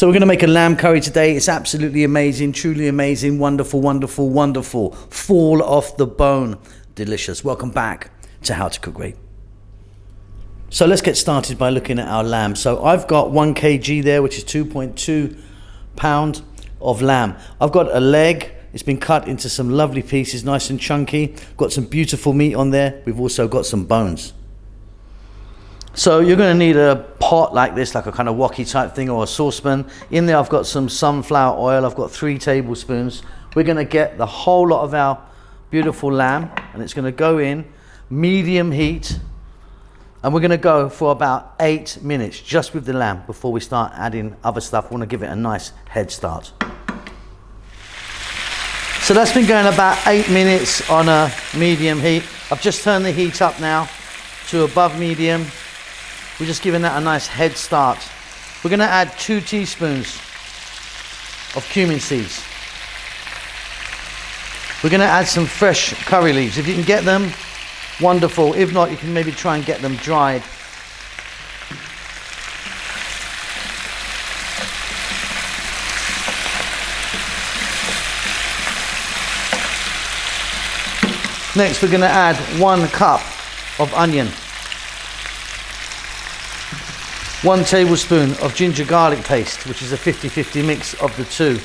So we're going to make a lamb curry today. It's absolutely amazing, truly amazing, wonderful, wonderful, wonderful. Fall off the bone. Delicious. Welcome back to How to Cook Great. So let's get started by looking at our lamb. So I've got 1 kg there, which is 2.2 pound of lamb. I've got a leg. It's been cut into some lovely pieces, nice and chunky. Got some beautiful meat on there. We've also got some bones. So you're going to need a pot like this, like a kind of wok type thing, or a saucepan. In there I've got some sunflower oil. I've got 3 tablespoons. We're going to get the whole lot of our beautiful lamb, and it's going to go in medium heat, and we're going to go for about 8 minutes just with the lamb before we start adding other stuff. We want to give it a nice head start. So that's been going about 8 minutes on a medium heat. I've just turned the heat up now to above medium. We're just giving that a nice head start. We're going to add 2 teaspoons of cumin seeds. We're going to add some fresh curry leaves. If you can get them, wonderful. If not, you can maybe try and get them dried. Next, we're going to add 1 cup of onion. 1 tablespoon of ginger garlic paste, which is a 50-50 mix of the two.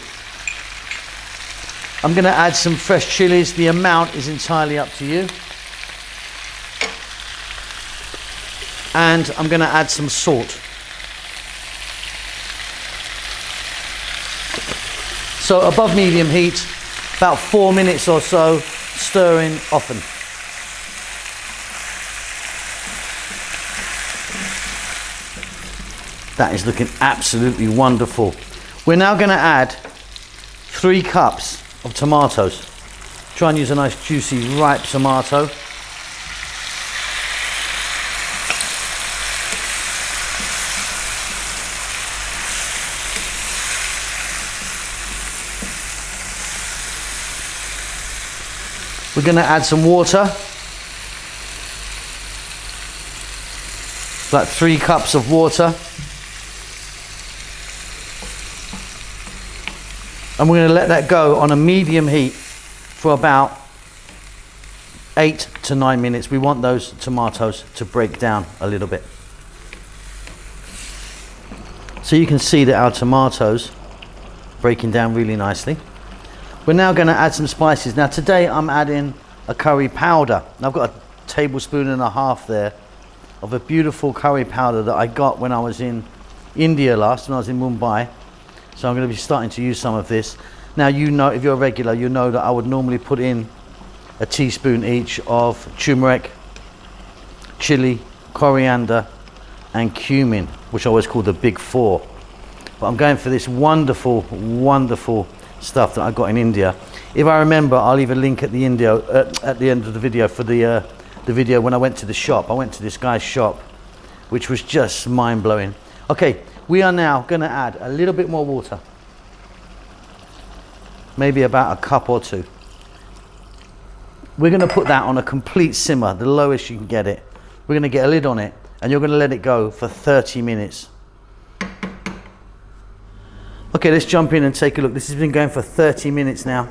I'm going to add some fresh chilies. The amount is entirely up to you. And I'm going to add some salt. So above medium heat, about 4 minutes or so, stirring often. That is looking absolutely wonderful. We're now going to add 3 cups of tomatoes. Try and use a nice juicy ripe tomato. We're going to add some water. About 3 cups of water. And we're going to let that go on a medium heat for about 8 to 9 minutes. We want those tomatoes to break down a little bit. So you can see that our tomatoes breaking down really nicely. We're now going to add some spices. Now today I'm adding a curry powder. And I've got a 1.5 tablespoons there of a beautiful curry powder that I got when I was in India last, when I was in Mumbai. So I'm going to be starting to use some of this. Now, you know, if you're a regular, you know that I would normally put in a teaspoon each of turmeric, chili, coriander, and cumin, which I always call the big 4. But I'm going for this wonderful, wonderful stuff that I got in India. If I remember, I'll leave a link at the end of the video for the video when I went to the shop. I went to this guy's shop, which was just mind-blowing. Okay. We are now going to add a little bit more water, maybe about 1 cup or 2. We're going to put that on a complete simmer, the lowest you can get it. We're going to get a lid on it, and you're going to let it go for 30 minutes. Okay, let's jump in and take a look. This has been going for 30 minutes now.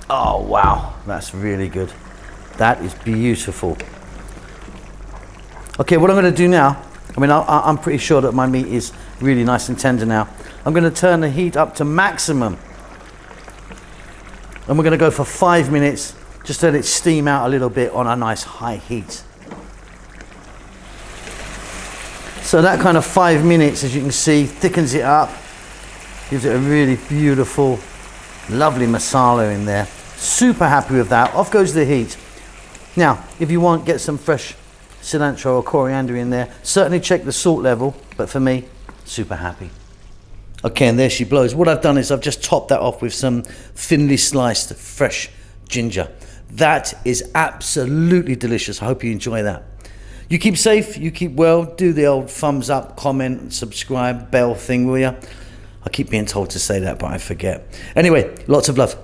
Oh, wow, that's really good. That is beautiful. Okay, what I'm going to do now, I mean, I'm pretty sure that my meat is really nice and tender now. I'm going to turn the heat up to maximum. And we're going to go for 5 minutes, just let it steam out a little bit on a nice high heat. So that kind of 5 minutes, as you can see, thickens it up. Gives it a really beautiful, lovely masala in there. Super happy with that. Off goes the heat. Now, if you want, get some fresh cilantro or coriander in there. Certainly check the salt level, but for me, super happy. Okay, and there she blows. What I've done is I've just topped that off with some thinly sliced fresh ginger. That is absolutely delicious. I hope you enjoy that. You keep safe, you keep well. Do the old thumbs up, comment, subscribe, bell thing, will ya? I keep being told to say that, but I forget. Anyway, lots of love.